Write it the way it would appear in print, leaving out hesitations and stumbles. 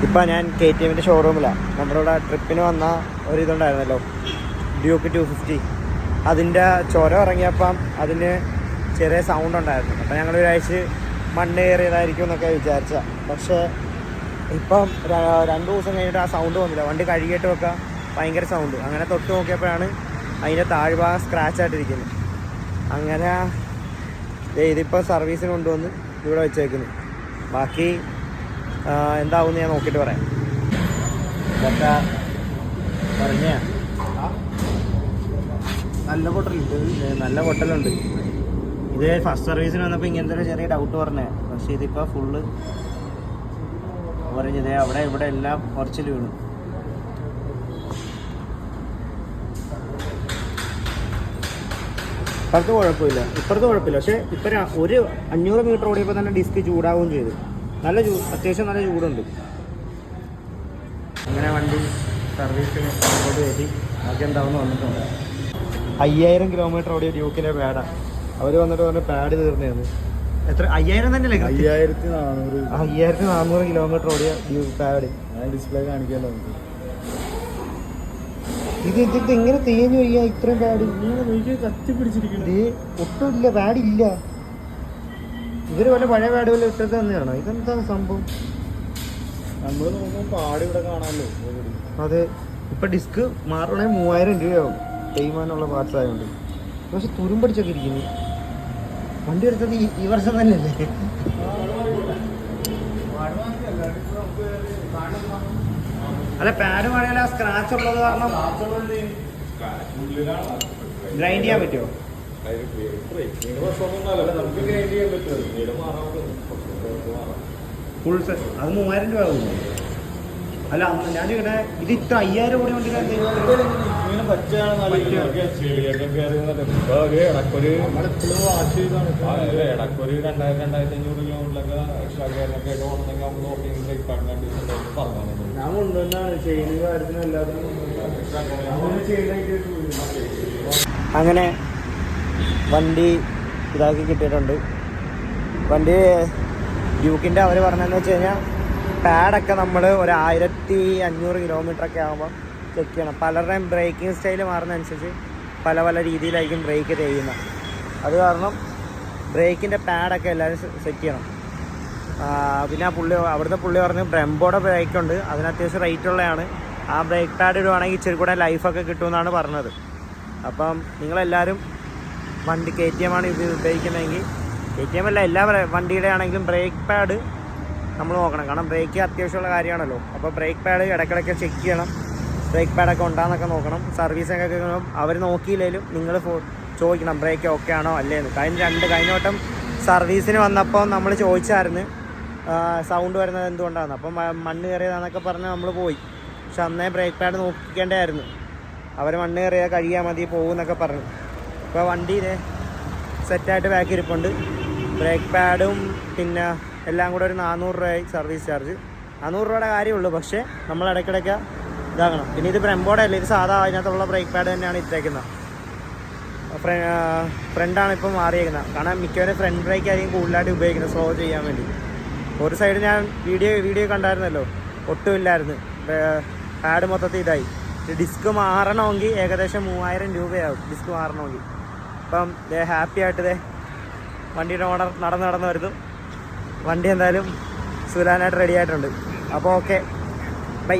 ഇപ്പം ഞാൻ KTMൻ്റെ ഷോറൂമിലാണ്. നമ്മുടെ ഇവിടെ ട്രിപ്പിന് വന്ന ഒരിതുണ്ടായിരുന്നല്ലോ, ഡ്യൂക്ക് 250. അതിൻ്റെ ചുരം ഇറങ്ങിയപ്പം അതിന് ചെറിയ സൗണ്ട് ഉണ്ടായിരുന്നു. അപ്പം ഞങ്ങൾ ഒരാഴ്ച മണ്ണ് കയറിയതായിരിക്കും എന്നൊക്കെ വിചാരിച്ച. പക്ഷേ ഇപ്പം 2 ദിവസം കഴിഞ്ഞിട്ട് ആ സൗണ്ട് വന്നില്ല. വണ്ടി കഴുകിയിട്ട് വെക്കാം, ഭയങ്കര സൗണ്ട്. അങ്ങനെ തൊട്ട് നോക്കിയപ്പോഴാണ് അതിൻ്റെ താഴ്ഭാഗം സ്ക്രാച്ചായിട്ടിരിക്കുന്നത്. അങ്ങനെ ഇതിപ്പോൾ സർവീസിന് കൊണ്ടുവന്ന് ഇവിടെ വെച്ചേക്കുന്നു. ബാക്കി എന്താവുമെന്ന് ഞാൻ നോക്കിയിട്ട് പറയാം. ഇതൊക്കെ പറഞ്ഞ നല്ല പൊട്ടലുണ്ട്. ഇത് ഫസ്റ്റ് സർവീസിന് വന്നപ്പോൾ ഇങ്ങനത്തെ ഒരു ചെറിയ ഡൗട്ട് പറഞ്ഞേ. പക്ഷേ ഇതിപ്പോൾ ഫുള്ള് പറഞ്ഞത് അവിടെ ഇവിടെ എല്ലാം കുറച്ചിൽ വീണു. ഇപ്പുറത്ത് കുഴപ്പമില്ല. പക്ഷേ ഇപ്പം ഒരു 500 മീറ്റർ ഓടിയപ്പോൾ തന്നെ ഡിസ്ക് ചൂടാവുകയും ചെയ്തു. അത്യാവശ്യം നല്ല ചൂടുണ്ട്. അങ്ങനെ വണ്ടി സർവീസിന് അങ്ങോട്ട് കയറ്റി ബാക്കി എന്താവുന്ന വന്നിട്ടുണ്ട്. 5000 കിലോമീറ്റർ ഓടിയ ഡ്യൂക്കിൻ്റെ പാഡാണ്. അവർ വന്നിട്ട് പറഞ്ഞ പാഡ് തീർന്നതാണ്. എത്ര 5000 തന്നെയല്ലേ? 5400 കിലോമീറ്റർ ഓടിയ പാഡ്. ഡിസ്പ്ലേ കാണിക്കാമല്ലോ നമുക്ക്. ഇത് എങ്ങനെ തേഞ്ഞു വയ്യ ഇത്രയും പാഡ്? കത്തി പിടിച്ചിരിക്കുന്നത് ഒട്ടുമില്ല, പാഡില്ല. ഇവര് വല്ല പഴയ പാഡ് വല്ല ഇട്ടത് തന്നെയാണോ? ഇതെന്താ സംഭവം? നമ്മൾ നോക്കുമ്പോൾ പാട് ഇവിടെ കാണാമല്ലോ. അതെ, ഇപ്പൊ ഡിസ്ക് മാറണേ 3000 രൂപയാവും തേയ്മാനുള്ള പാർട്സ് ആയതുകൊണ്ട്. പക്ഷെ തുരുമ്പടിച്ചൊക്കെ ഇരിക്കുന്നു. വണ്ടി എടുത്തത് ഈ വർഷം തന്നെയല്ലേ? അല്ല, പാഡ് മാറിയാൽ ആ സ്ക്രാച്ച് ഉള്ളത് കാരണം ഗ്രൈൻഡ് ചെയ്യാൻ പറ്റുമോ? ഫുൾ സെറ്റ് അത് 3000 രൂപ ആകുന്നു. അല്ല, ഞാൻ ചോദിക്കട്ടെ, ഇത് ഇത്ര 5000 കോടി വണ്ടി അങ്ങനെ വണ്ടി ഇതാക്കി കിട്ടിയിട്ടുണ്ട്. വണ്ടി ഡ്യൂക്കിൻ്റെ അവർ പറഞ്ഞതെന്ന് വെച്ച് കഴിഞ്ഞാൽ പാഡൊക്കെ നമ്മൾ ഒരു 1500 കിലോമീറ്ററൊക്കെ ആകുമ്പോൾ ചെക്ക് ചെയ്യണം. പലരുടെയും ബ്രേക്കിംഗ് സ്റ്റൈൽ മാറുന്നതനുസരിച്ച് പല രീതിയിലായിരിക്കും ബ്രേക്ക് ചെയ്യുന്നത്. അത് കാരണം ബ്രേക്കിൻ്റെ പാഡൊക്കെ എല്ലാവരും സെറ്റ് ചെയ്യണം. പിന്നെ അവിടുത്തെ പുള്ളി പറഞ്ഞ് ബ്രെംബോയുടെ ബ്രേക്കുണ്ട്, അതിന് അത്യാവശ്യം റേറ്റ് ഉള്ളതാണ്. ആ ബ്രേക്ക് പാഡ് ഇടുവാണെങ്കിൽ ഇച്ചിരി കൂടെ ലൈഫൊക്കെ കിട്ടുമെന്നാണ് പറഞ്ഞത്. അപ്പം നിങ്ങളെല്ലാവരും വണ്ടി KTM ആണ് ഇത് ഉപയോഗിക്കുന്നതെങ്കിൽ, KTM അല്ല എല്ലാ വണ്ടിയുടെ ആണെങ്കിലും ബ്രേക്ക് പാഡ് നമ്മൾ നോക്കണം. കാരണം ബ്രേക്ക് അത്യാവശ്യമുള്ള കാര്യമാണല്ലോ. അപ്പോൾ ബ്രേക്ക് പാഡ് ഇടയ്ക്കിടയ്ക്ക് ചെക്ക് ചെയ്യണം. ബ്രേക്ക് പാഡൊക്കെ ഉണ്ടാകുന്നൊക്കെ നോക്കണം. സർവീസൊക്കെ കേൾക്കുമ്പോൾ അവർ നോക്കിയില്ലെങ്കിലും നിങ്ങൾ ചോദിക്കണം ബ്രേക്ക് ഓക്കെ ആണോ അല്ലേന്ന്. കഴിഞ്ഞ വട്ടം സർവീസിന് വന്നപ്പോൾ നമ്മൾ ചോദിച്ചായിരുന്നു സൗണ്ട് വരുന്നത് എന്തുകൊണ്ടാണ്. അപ്പം മണ്ണ് കയറിയതാണെന്നൊക്കെ പറഞ്ഞ് നമ്മൾ പോയി. പക്ഷെ അന്നേ ബ്രേക്ക് പാഡ് നോക്കിക്കേണ്ടായിരുന്നു. അവർ മണ്ണ് കയറിയാൽ കഴിയാൽ മതി പോകുമെന്നൊക്കെ പറഞ്ഞു. ഇപ്പോൾ വണ്ടി സെറ്റായിട്ട് ബാക്കി ഇരിപ്പുണ്ട്. ബ്രേക്ക് പാഡും പിന്നെ എല്ലാം കൂടെ ഒരു 400 രൂപയായി സർവീസ് ചാർജ്. 400 രൂപയുടെ കാര്യമുള്ളൂ. പക്ഷേ നമ്മൾ ഇടയ്ക്കിടയ്ക്ക് ഇതാകണം. പിന്നെ ഇത് ബ്രെംബോയുടെ അല്ല, ഇത് സാധാ അതിനകത്തുള്ള ബ്രേക്ക് പാഡ് തന്നെയാണ് ഇട്ടേക്കുന്നത്. ഫ്രണ്ടാണ് ഇപ്പോൾ മാറിയേക്കുന്നത്. കാരണം മിക്കവരും ഫ്രണ്ട് ബ്രേക്ക് ആയിരിക്കും കൂടുതലായിട്ട് ഉപയോഗിക്കുന്നത് സ്ലോ ചെയ്യാൻ വേണ്ടി. ഒരു സൈഡ് ഞാൻ വീഡിയോ കണ്ടായിരുന്നല്ലോ, ഒട്ടുമില്ലായിരുന്നു. പാഡ് മൊത്തത്തിൽ ഇതായി. ഡിസ്ക് മാറണമെങ്കിൽ ഏകദേശം 3000 രൂപയാവും ഡിസ്ക് മാറണമെങ്കിൽ. അപ്പം ഹാപ്പി ആയിട്ട് വണ്ടിയുടെ ഓണർ നടന്ന് വരുന്നു. വണ്ടി എന്തായാലും സുലാനായിട്ട് റെഡി ആയിട്ടുണ്ട്. അപ്പോൾ ഓക്കെ, ബൈ.